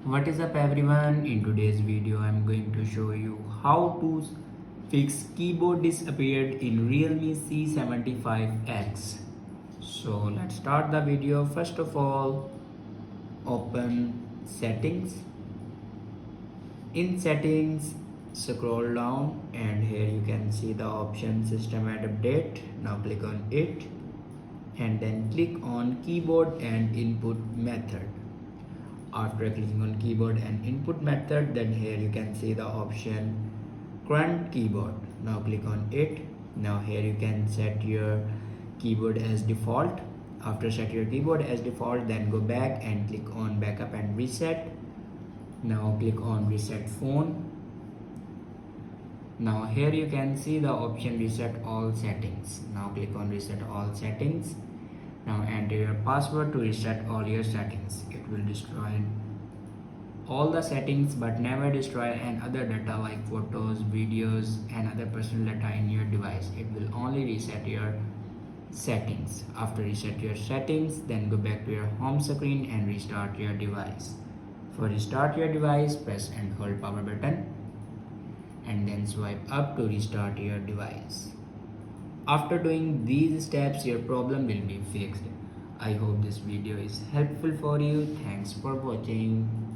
What is up everyone? In today's video I'm going to show you how to fix keyboard disappeared in Realme C75x. So let's start the video. First of all, open settings. In settings, scroll down and here you can see the option system and update. Now click on it and then click on keyboard and input method. After clicking on keyboard and input method, then here you can see the option current keyboard. Now click on it. Now here you can set your keyboard as default. After set your keyboard as default, then go back and click on backup and reset. Now click on reset phone. Now here you can see the option reset all settings. Now click on reset all settings. Now enter your password to reset all your settings. It will destroy all the settings but never destroy another data like photos, videos and other personal data in your device. It will only reset your settings. After reset your settings, then go back to your home screen and restart your device. For restart your device, press and hold power button and then swipe up to restart your device. After doing these steps, your problem will be fixed. I hope this video is helpful for you. Thanks for watching.